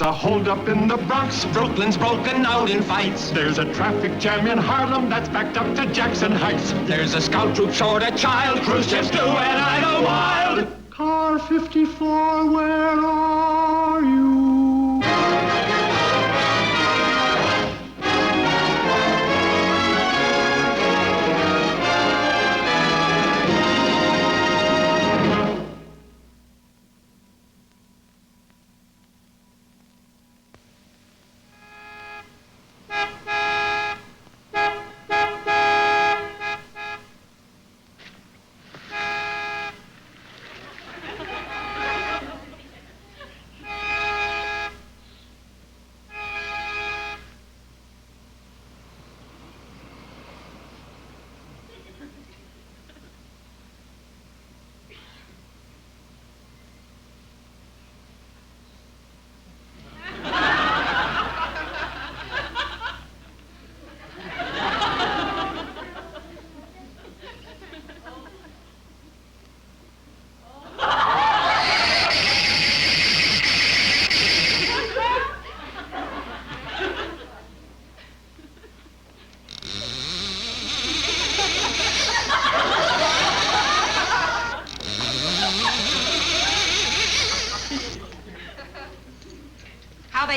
a holdup in the Bronx. Brooklyn's broken out in fights. There's a traffic jam in Harlem that's backed up to Jackson Heights. There's a scout troop short a child. Cruise ships do and I go wild. Car 54, where are you?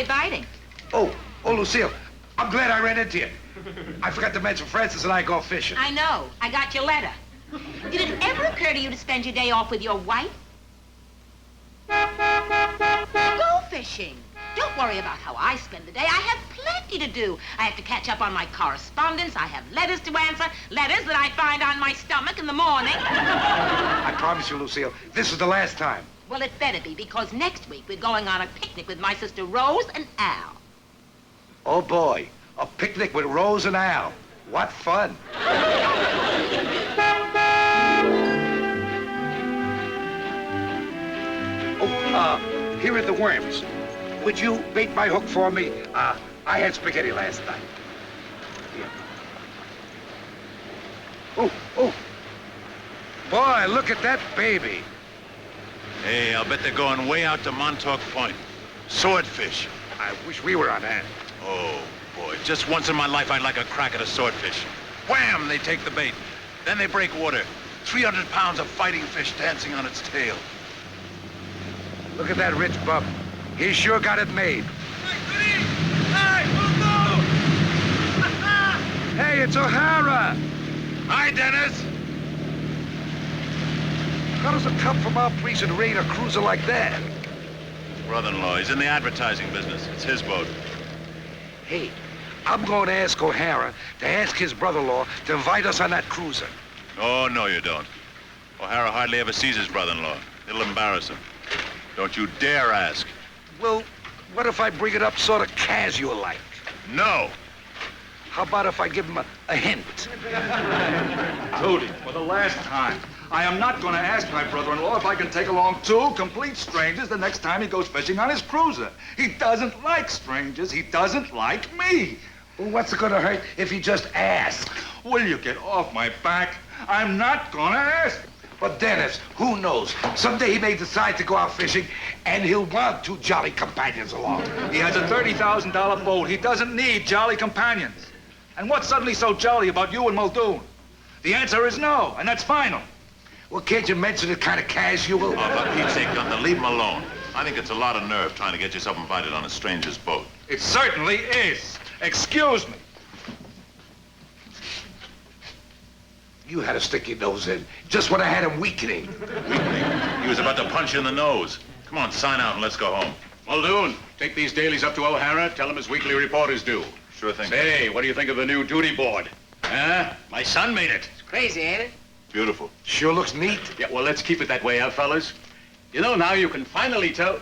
Biting. Oh, Lucille, I'm glad I ran into you. I forgot to mention Francis and I go fishing. I know. I got your letter. Did it ever occur to you to spend your day off with your wife? Go fishing. Don't worry about how I spend the day. I have plenty to do. I have to catch up on my correspondence. I have letters to answer, letters that I find on my stomach in the morning. I promise you, Lucille, this is the last time. Well, it better be, because next week we're going on a picnic with my sister Rose and Al. Oh, boy. A picnic with Rose and Al. What fun. Oh, here are the worms. Would you bait my hook for me? I had spaghetti last night. Here. Oh. Boy, look at that baby. Hey, I'll bet they're going way out to Montauk Point. Swordfish. I wish we were on that. Oh, boy. Just once in my life, I'd like a crack at a swordfish. Wham! They take the bait. Then they break water. 300 pounds of fighting fish dancing on its tail. Look at that rich bub. He sure got it made. Hey, it's O'Hara. Hi, Dennis. How does a cop from our precinct raid a cruiser like that? Brother-in-law, he's in the advertising business. It's his boat. Hey, I'm going to ask O'Hara to ask his brother-in-law to invite us on that cruiser. Oh, no, you don't. O'Hara hardly ever sees his brother-in-law. It'll embarrass him. Don't you dare ask. Well, what if I bring it up sort of casual-like? No. How about if I give him a hint? Tootie, for the last time, I am not going to ask my brother-in-law if I can take along 2 complete strangers the next time he goes fishing on his cruiser. He doesn't like strangers. He doesn't like me. Well, what's it going to hurt if he just asks? Will you get off my back? I'm not going to ask. But Dennis, who knows? Someday he may decide to go out fishing, and he'll want 2 jolly companions along. He has a $30,000 boat. He doesn't need jolly companions. And what's suddenly so jolly about you and Muldoon? The answer is no, and that's final. Well, can't you mention it kind of casual? Oh, for Pete's sake, Gunther, leave him alone. I think it's a lot of nerve trying to get yourself invited on a stranger's boat. It certainly is. Excuse me. You had to stick your nose in just when I had him weakening. Weakening? He was about to punch you in the nose. Come on, sign out and let's go home. Muldoon, take these dailies up to O'Hara. Tell him his weekly report is due. Sure thing. Say, what do you think of the new duty board? Huh? My son made it. It's crazy, ain't it? Beautiful. Sure looks neat. Yeah, well, let's keep it that way, huh, fellas? You know, now you can finally tell...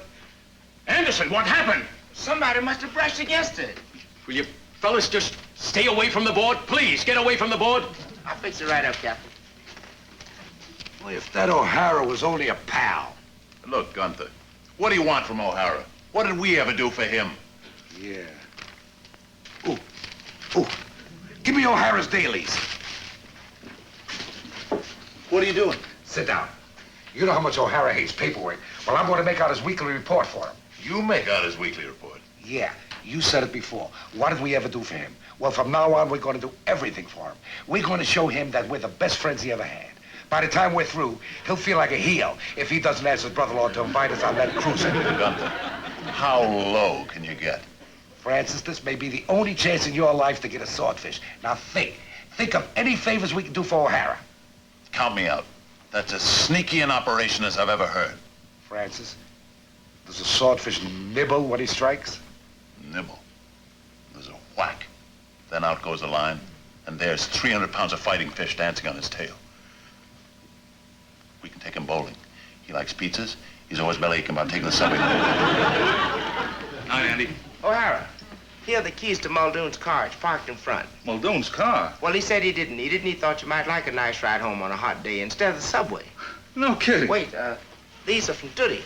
Anderson, what happened? Somebody must have brushed against it. Will you fellas just stay away from the board? Please, get away from the board. I'll fix it right up, Captain. Boy, if that O'Hara was only a pal. Look, Gunther, what do you want from O'Hara? What did we ever do for him? Yeah. Ooh. Give me O'Hara's dailies. What are you doing? Sit down. You know how much O'Hara hates paperwork. Well, I'm going to make out his weekly report for him. You make out his weekly report. Yeah, you said it before. What did we ever do for him? Well, from now on, we're going to do everything for him. We're going to show him that we're the best friends he ever had. By the time we're through, he'll feel like a heel if he doesn't ask his brother-in-law to invite us on that cruiser. Gunther, how low can you get? Francis, this may be the only chance in your life to get a swordfish. Now think. Think of any favors we can do for O'Hara. Count me out. That's as sneaky an operation as I've ever heard. Francis, does a swordfish nibble when he strikes? Nibble. There's a whack. Then out goes the line, and there's 300 pounds of fighting fish dancing on his tail. We can take him bowling. He likes pizzas. He's always belly aching about taking the subway. Night, Andy. O'Hara, here are the keys to Muldoon's car. It's parked in front. Muldoon's car? Well, he said he didn't need it, and he thought you might like a nice ride home on a hot day instead of the subway. No kidding. Wait, these are from Tootie.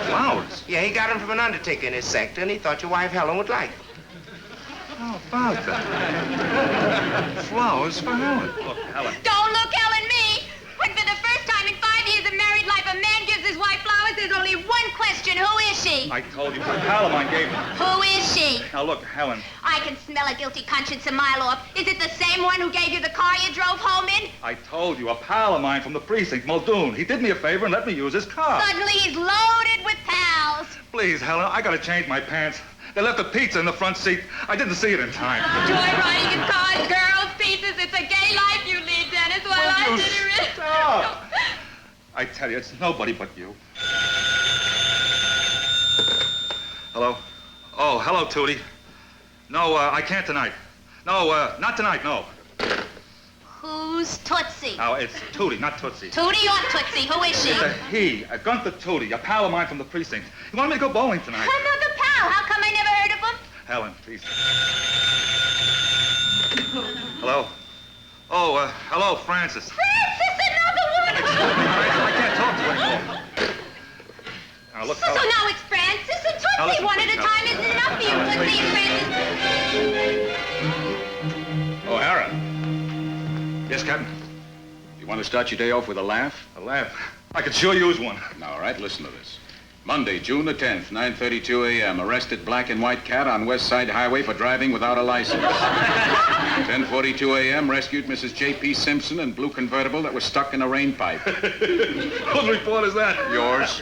Flowers? Yeah, he got them from an undertaker in his sector, and he thought your wife Helen would like them. How about that? Flowers for Helen. Look, Helen. Don't look, Helen, me. When for the first time in 5 years of married life, a man gives his wife flowers, there's only one question. Who is she? I told you, Palamine gave them. Who is she? Now look, Helen. I can smell a guilty conscience a mile off. Is it the same one who gave you the car you drove home in? I told you, a pal of mine from the precinct, Muldoon. He did me a favor and let me use his car. Suddenly he's loaded with pals. Please, Helen, I gotta change my pants. They left the pizza in the front seat. I didn't see it in time. Joyriding in cars, girls, pizzas. It's a gay life you lead, Dennis, while I Will you sit here. stop? I tell you, it's nobody but you. Hello? Oh, hello, Tootie. No, I can't tonight. No, not tonight, no. Who's Tootsie? Now, it's Tootie, not Tootsie. Tootie or Tootsie? Who is she? It's a he, a Gunther Tootie, a pal of mine from the precinct. He wanted me to go bowling tonight. Another pal. How come I never heard of him? Helen, please. Hello? Oh, hello, Francis. Francis, another one. Excuse me, Francis, I can't talk to you anymore. Now, look, So now it's Francis and Now, Tootsie. listen, One at a please, time isn't enough for you, Tootsie and Francis. O'Hara, Yes, Captain. you want to start your day off with a laugh? A laugh. I could sure use one. All right, listen to this. Monday, June the 10th, 9:32 a.m. Arrested black and white cat on West Side Highway for driving without a license. 10:42 a.m. Rescued Mrs. J.P. Simpson in blue convertible that was stuck in a rain pipe. Whose report is that? Yours.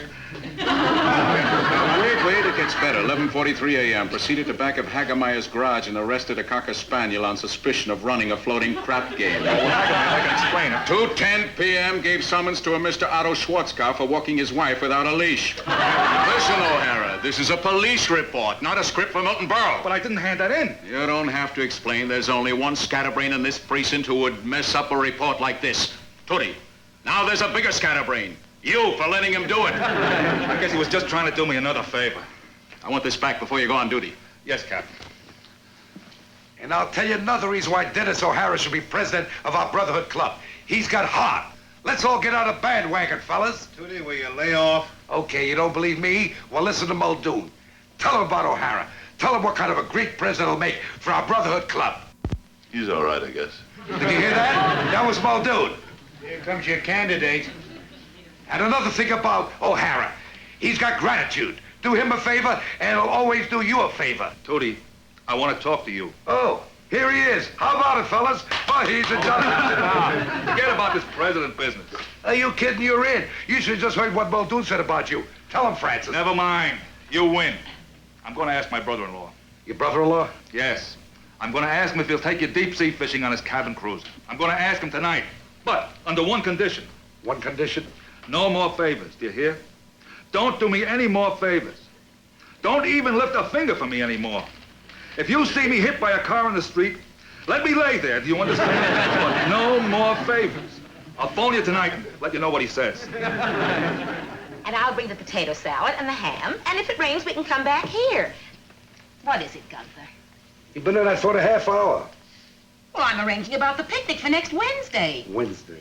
Now, wait, it gets better. 11:43 a.m. Proceeded to back of Hagemeyer's garage and arrested a Cocker Spaniel on suspicion of running a floating crap game. Well, I can explain it. 2:10 p.m. gave summons to a Mr. Otto Schwarzkopf for walking his wife without a leash. Listen, O'Hara, this is a police report, not a script for Milton Berle. But I didn't hand that in. You don't have to explain. There's only one scatterbrain in this precinct who would mess up a report like this. Tootie, now there's a bigger scatterbrain. You for letting him do it. I guess he was just trying to do me another favor. I want this back before you go on duty. Yes, Captain. And I'll tell you another reason why Dennis O'Hara should be president of our Brotherhood Club. He's got heart. Let's all get on a bandwagon, fellas. Tootie, will you lay off? Okay, you don't believe me? Well, listen to Muldoon. Tell him about O'Hara. Tell him what kind of a great president he'll make for our Brotherhood Club. He's all right, I guess. Did you hear that? That was Muldoon. Here comes your candidate. And another thing about O'Hara. He's got gratitude. Do him a favor, and he'll always do you a favor. Tootie, I want to talk to you. Oh, here he is. How about it, fellas? Oh, he's a gentleman. Forget about this president business. Are you kidding? You're in. You should have just heard what Muldoon said about you. Tell him, Francis. Never mind. You win. I'm going to ask my brother-in-law. Your brother-in-law? Yes. I'm going to ask him if he'll take you deep-sea fishing on his cabin cruiser. I'm going to ask him tonight. But under one condition. One condition? No more favors, do you hear? Don't do me any more favors. Don't even lift a finger for me anymore. If you see me hit by a car in the street, let me lay there, do you understand? But no more favors. I'll phone you tonight and let you know what he says. And I'll bring the potato salad and the ham, and if it rains, we can come back here. What is it, Gunther? You've been in that for a half hour. Well, I'm arranging about the picnic for next Wednesday. Wednesday?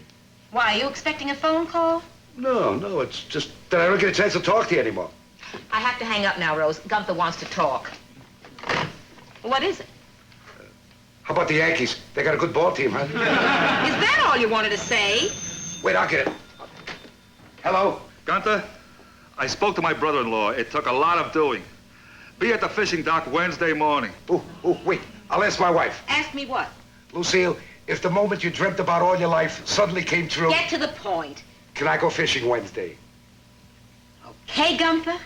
Why, are you expecting a phone call? No, it's just that I don't get a chance to talk to you anymore. I have to hang up now, Rose. Gunther wants to talk. What is it? How about the Yankees? They got a good ball team, huh? Is that all you wanted to say? Wait, I'll get it. Hello? Gunther, I spoke to my brother-in-law. It took a lot of doing. Be at the fishing dock Wednesday morning. Oh, wait. I'll ask my wife. Ask me what? Lucille, if the moment you dreamt about all your life suddenly came true... Get to the point. Can I go fishing Wednesday? Okay, Gunther,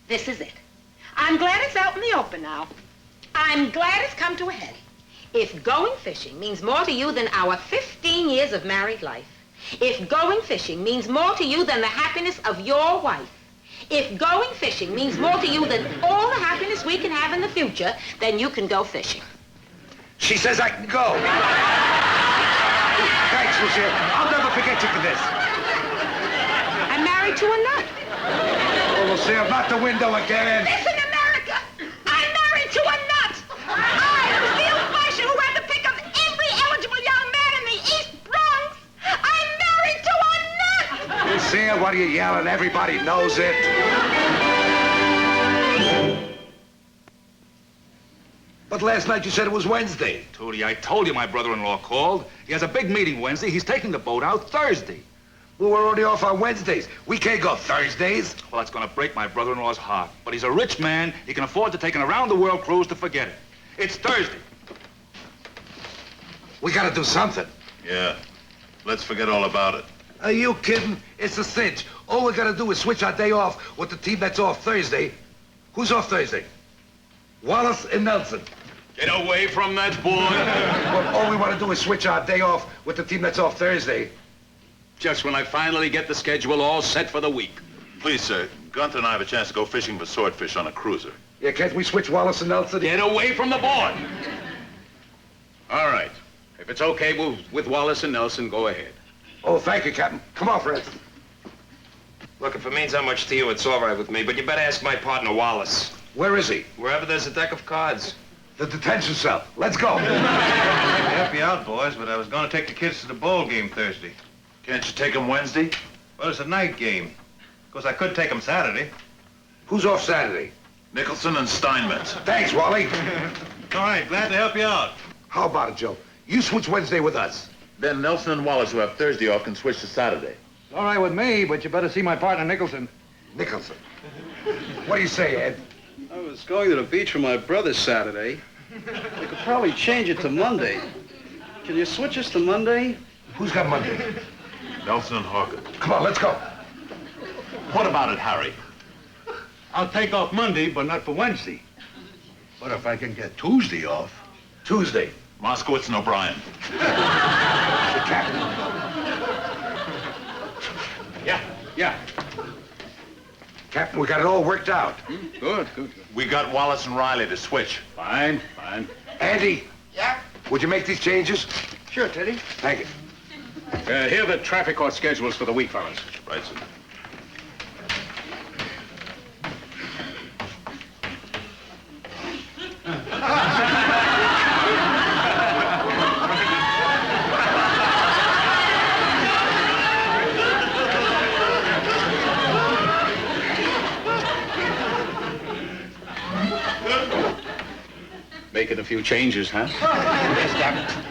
this is it. I'm glad it's out in the open now. I'm glad it's come to a head. If going fishing means more to you than our 15 years of married life, if going fishing means more to you than the happiness of your wife, if going fishing means more to you than all the happiness we can have in the future, then you can go fishing. She says I can go. Thanks, Lucille. I'll never forget you for this. I'm married to a nut. Oh, Lucille, not the window again. Listen, America! I'm married to a nut! I, Lucille Fleischer, who had the pick of every eligible young man in the East Bronx, I'm married to a nut! Lucille, what are you yelling? Everybody knows it. But last night you said it was Wednesday. Tootie, I told you my brother-in-law called. He has a big meeting Wednesday. He's taking the boat out Thursday. Well, we're already off on Wednesdays. We can't go Thursdays. Well, that's going to break my brother-in-law's heart. But he's a rich man. He can afford to take an around-the-world cruise to forget it. It's Thursday. We got to do something. Yeah. Let's forget all about it. Are you kidding? It's a cinch. All we got to do is switch our day off with the team that's off Thursday. Who's off Thursday? Wallace and Nelson. Get away from that boy. Well, all we want to do is switch our day off with the team that's off Thursday. Just when I finally get the schedule all set for the week. Please, sir. Gunther and I have a chance to go fishing for swordfish on a cruiser. Yeah, can't we switch Wallace and Nelson? Get away from the boy. All right. If it's okay with Wallace and Nelson, go ahead. Oh, thank you, Captain. Come on, friends. Look, if it means that much to you, it's all right with me, but you better ask my partner, Wallace. Where is he? Wherever there's a deck of cards. The detention cell. Let's go. I'd help you out, boys, but I was going to take the kids to the bowl game Thursday. Can't you take them Wednesday? Well, it's a night game. Of course, I could take them Saturday. Who's off Saturday? Nicholson and Steinmetz. Thanks, Wally. All right, glad to help you out. How about it, Joe? You switch Wednesday with us. Then Nelson and Wallace, who have Thursday off, can switch to Saturday. All right with me, but you better see my partner, Nicholson. Nicholson. What do you say, Ed? I was going to the beach for my brother's Saturday. We could probably change it to Monday. Can you switch us to Monday? Who's got Monday? Nelson and Hawkins. Come on, let's go. What about it, Harry? I'll take off Monday, but not for Wednesday. But if I can get Tuesday off... Tuesday. Moskowitz and O'Brien. The captain. Yeah. Captain, we got it all worked out. Good. We got Wallace and Riley to switch. Fine. Andy. Yeah? Would you make these changes? Sure, Teddy. Thank you. Here are the traffic court schedules for the week, fellas. Right, sir. Making a few changes, huh? Yes, Captain.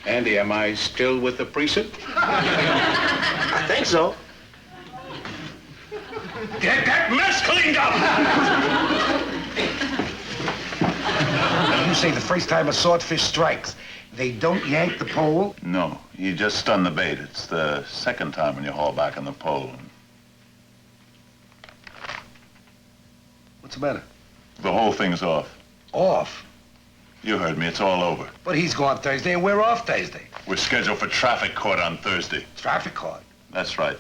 Andy, am I still with the precinct? I think so. Get that mess cleaned up! You say the first time a swordfish strikes, they don't yank the pole? No, you just stun the bait. It's the second time when you haul back on the pole. What's the matter? The whole thing's off. Off? You heard me. It's all over. But he's gone Thursday and we're off Thursday. We're scheduled for traffic court on Thursday. Traffic court. That's right.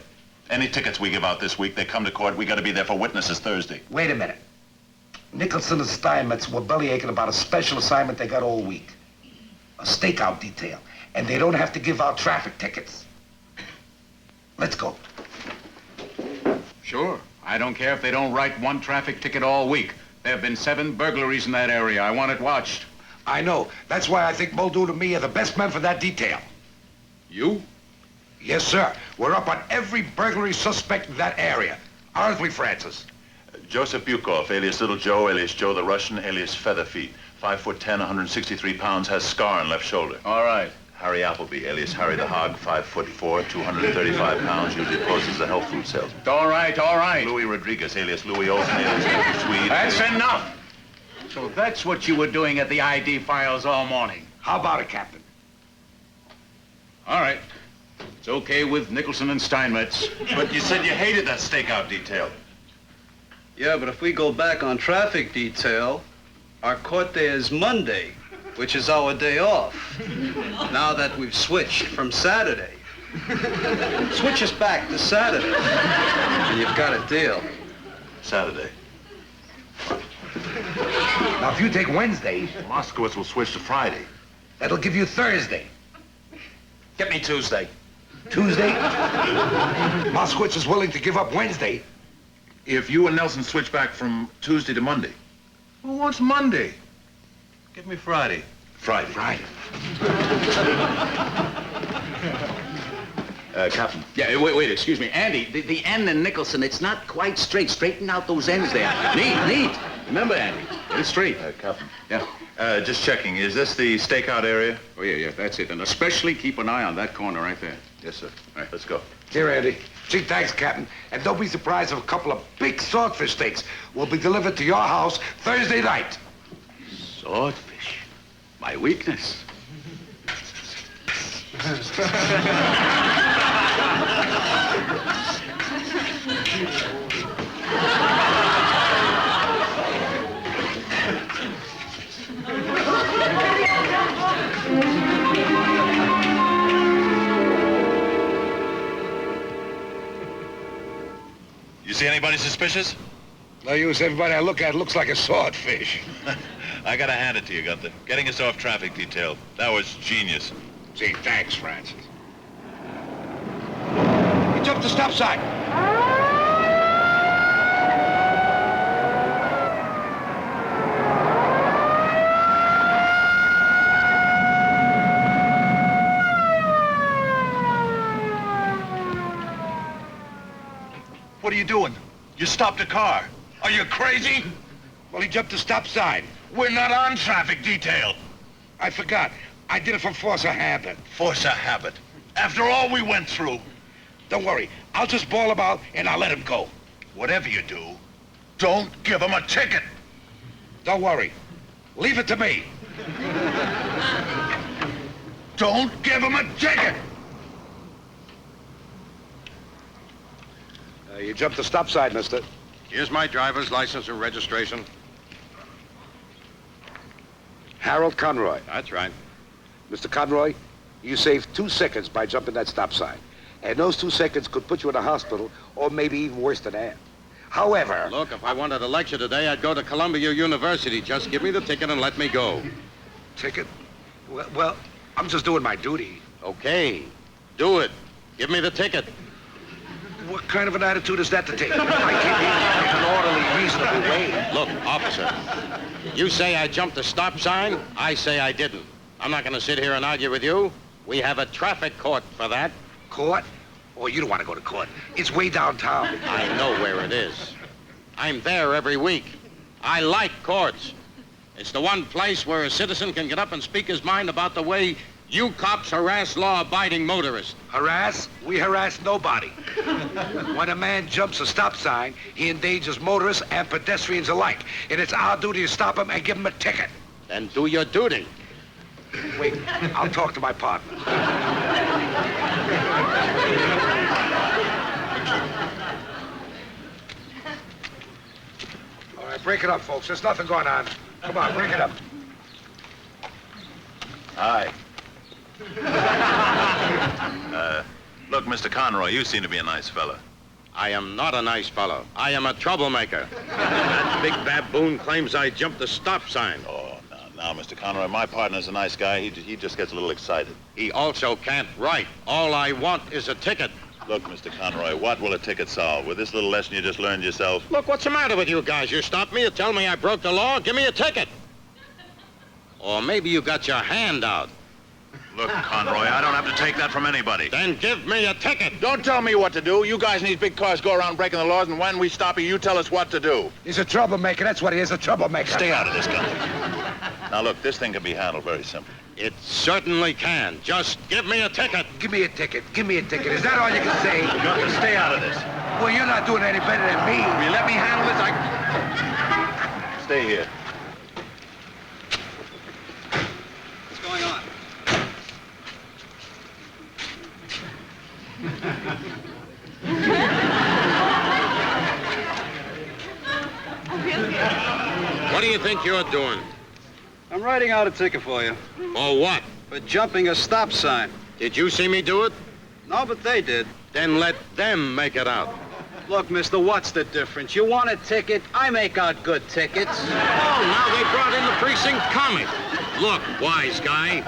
Any tickets we give out this week, they come to court. We got to be there for witnesses Thursday. Wait a minute. Nicholson and Steinmetz were bellyaching about a special assignment they got all week. A stakeout detail. And they don't have to give out traffic tickets. Let's go. Sure. I don't care if they don't write one traffic ticket all week. There have been 7 burglaries in that area. I want it watched. I know. That's why I think Muldoon and me are the best men for that detail. You? Yes, sir. We're up on every burglary suspect in that area. Aren't we, Francis? Joseph Bukoff, alias Little Joe, alias Joe the Russian, alias Featherfeet. 5'10", 163 pounds, has scar on left shoulder. All right. Harry Appleby, alias Harry the Hog, 5'4", 235 pounds, usually poses as a health food salesman. All right, all right. Louis Rodriguez, alias Louis Olsen, alias Mr. Swede. That's enough. So that's what you were doing at the ID files all morning. How about it, Captain? All right. It's okay with Nicholson and Steinmetz. But you said you hated that stakeout detail. Yeah, but if we go back on traffic detail, our court day is Monday, which is our day off. Now that we've switched from Saturday. Switch us back to Saturday, and you've got a deal. Saturday. Now, if you take Wednesday, Moskowitz will switch to Friday. that'll give you Thursday. Get me Tuesday. Tuesday? Moskowitz is willing to give up Wednesday. If you and Nelson switch back from Tuesday to Monday. Who wants Monday? Give me Friday. Friday. Captain. Yeah, wait, excuse me. Andy, the N in Nicholson, it's not quite straight. Straighten out those ends there. Neat. Remember, Andy, get it straight. Captain. Yeah. Just checking, is this the stakeout area? Oh, yeah, that's it. And especially keep an eye on that corner right there. Yes, sir. All right. Let's go. Here, Andy. Gee, thanks, Captain. And don't be surprised if a couple of big swordfish steaks will be delivered to your house Thursday night. Swordfish. My weakness. You see anybody suspicious? No use. Everybody I look at looks like a swordfish. I gotta hand it to you, Gunther. Getting us off traffic detail. That was genius. Gee, thanks, Francis. He jumped the stop sign. What are you doing? You stopped a car. Are you crazy? Well, he jumped the stop sign. We're not on traffic detail. I forgot. I did it from force of habit. Force a habit. After all we went through. Don't worry. I'll just bawl him out and I'll let him go. Whatever you do, don't give him a ticket. Don't worry. Leave it to me. Don't give him a ticket. You jumped the stop sign, mister. Here's my driver's license and registration. Harold Conroy. That's right. Mr. Conroy, you saved 2 seconds by jumping that stop sign. And those 2 seconds could put you in a hospital, or maybe even worse than that. However... Look, if I wanted a lecture today, I'd go to Columbia University. Just give me the ticket and let me go. Ticket? Well, I'm just doing my duty. Okay. Do it. Give me the ticket. What kind of an attitude is that to take? I came here in an orderly, reasonable way. Look, officer, you say I jumped the stop sign, I say I didn't. I'm not going to sit here and argue with you. We have a traffic court for that. Court? Oh, you don't want to go to court. It's way downtown. I know where it is. I'm there every week. I like courts. It's the one place where a citizen can get up and speak his mind about the way you cops harass law-abiding motorists. Harass? We harass nobody. When a man jumps a stop sign, he endangers motorists and pedestrians alike. And it's our duty to stop him and give him a ticket. Then do your duty. Wait, I'll talk to my partner. All right, break it up, folks. There's nothing going on. Come on, break it up. Hi. Look, Mr. Conroy, you seem to be a nice fella. I am not a nice fellow. I am a troublemaker. That big baboon claims I jumped the stop sign. Oh, now, Mr. Conroy, my partner's a nice guy. He just gets a little excited. He also can't write. All I want is a ticket. Look, Mr. Conroy, what will a ticket solve? With this little lesson you just learned yourself? Look, what's the matter with you guys? You stop me, you tell me I broke the law, give me a ticket. Or maybe you got your hand out. Look, Conroy, I don't have to take that from anybody. Then give me a ticket. Don't tell me what to do. You guys in these big cars go around breaking the laws, and when we stop you, you tell us what to do. He's a troublemaker. That's what he is, a troublemaker. Stay out of this, Gunther. Now, look, this thing can be handled very simply. It certainly can. Just give me a ticket. Give me a ticket. Give me a ticket. Is that all you can say? Gunther, stay out of this. Well, you're not doing any better than me. Will you let me handle this? Stay here. What's going on? What do you think you're doing? I'm writing out a ticket for you. For what? For jumping a stop sign. Did you see me do it? No, but they did. Then let them make it out. Look, mister, what's the difference? You want a ticket? I make out good tickets. Oh, now they brought in the precinct comic. Look, wise guy.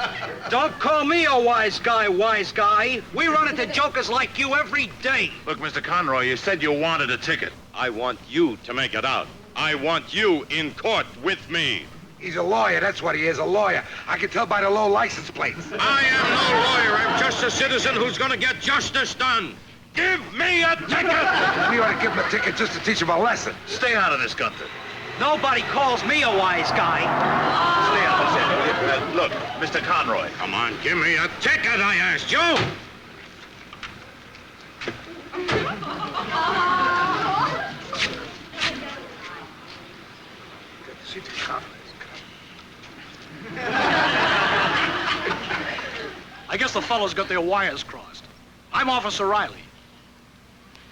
Don't call me a wise guy, wise guy. We run into jokers like you every day. Look, Mr. Conroy, you said you wanted a ticket. I want you to make it out. I want you in court with me. He's a lawyer, that's what he is, a lawyer. I can tell by the low license plates. I am no lawyer. I'm just a citizen who's going to get justice done. Give me a ticket! We ought to give him a ticket just to teach him a lesson. Stay out of this, Gunther. Nobody calls me a wise guy. Stay out of this. Look, Mr. Conroy. Come on, give me a ticket, I asked you. See the confidence. I guess the fellows got their wires crossed. I'm Officer Riley.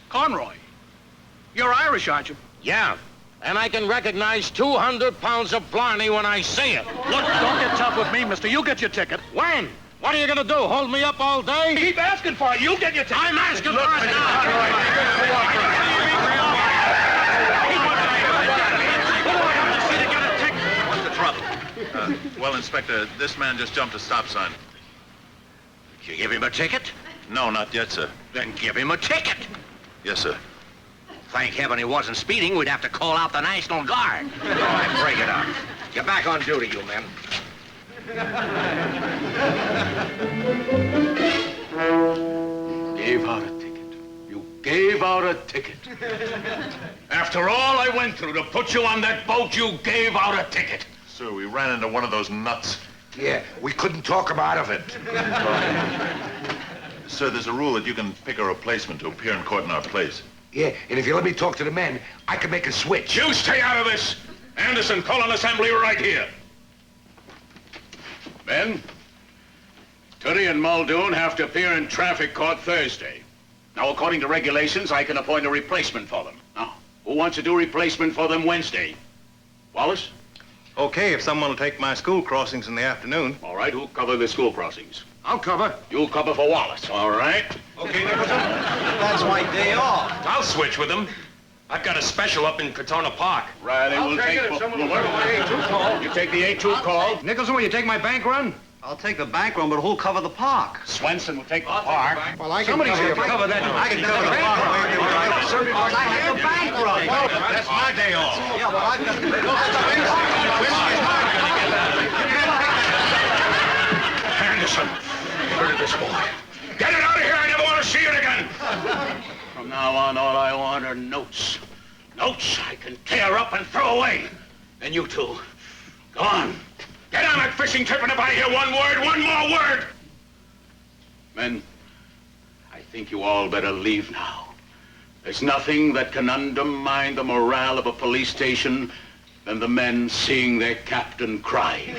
Conroy, you're Irish, aren't you? Yeah, and I can recognize 200 pounds of blarney when I see it. Look, don't get tough with me, mister. You get your ticket. When? What are you going to do, hold me up all day? Keep asking for it. You get your ticket. I'm asking for it now. What's the trouble? Well, Inspector, this man just jumped a stop sign. Did you give him a ticket? No, not yet, sir. Then give him a ticket. Yes, sir. Thank heaven he wasn't speeding. We'd have to call out the National Guard. All right, break it up. Get back on duty, you men. Gave out a ticket. You gave out a ticket. After all I went through to put you on that boat, you gave out a ticket. Sir, we ran into one of those nuts. Yeah, we couldn't talk him out of it. Sir, there's a rule that you can pick a replacement to appear in court in our place. Yeah, and if you let me talk to the men, I can make a switch. You stay out of this. Anderson, call an assembly right here. Men, Tuddy and Muldoon have to appear in traffic court Thursday. Now, according to regulations, I can appoint a replacement for them. Now, who wants to do replacement for them Wednesday? Wallace? Okay, if someone will take my school crossings in the afternoon. All right, who'll cover the school crossings? I'll cover. You'll cover for Wallace, all right? Okay, Nicholson. That's my day off. I'll switch with him. I've got a special up in Cortona Park. Riley will take... A2 call. You take the A2 call. Nicholson, will you take my bank run? I'll take the bank run, but who'll cover the park? Swenson will take the park. Well, I can cover that. I can cover the bank run. I have the bank run. That's my day off. Yeah, well, I've got Anderson, get rid of this boy. Get it out of here. I never want to see it again. From now on, all I want are notes. Notes I can tear up and throw away. And you two, go on. Get on that fishing trip, and if I hear one more word. Men, I think you all better leave now. There's nothing that can undermine the morale of a police station than the men seeing their captain cry.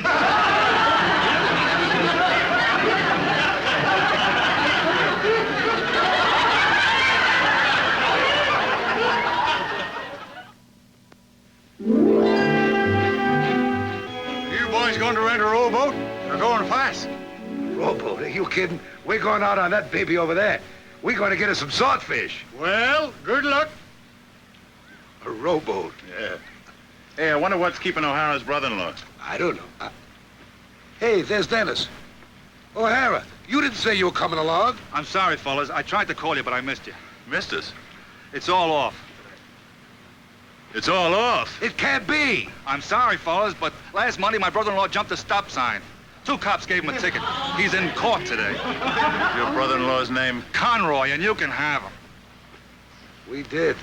Going to rent a rowboat? They're going fast. Rowboat? Are you kidding? We're going out on that baby over there. We're going to get us some swordfish. Well, good luck. A rowboat? Yeah. Hey, I wonder what's keeping O'Hara's brother-in-law. I don't know. Hey, there's Dennis. O'Hara, you didn't say you were coming along. I'm sorry, fellas. I tried to call you, but I missed you. Missed us? It's all off. It's all off. It can't be. I'm sorry, fellas, but last Monday my brother-in-law jumped a stop sign. 2 cops gave him a ticket. He's in court today. Your brother-in-law's name? Conroy, and you can have him. We did.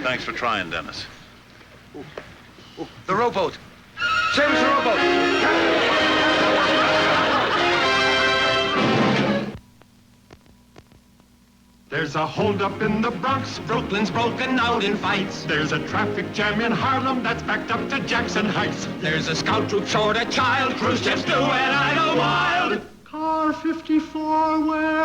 Thanks for trying, Dennis. The rowboat. Save us a rowboat. There's a holdup in the Bronx. Brooklyn's broken out in fights. There's a traffic jam in Harlem that's backed up to Jackson Heights. There's a scout troop short a child. Cruise ships do and I go wild. Car 54, where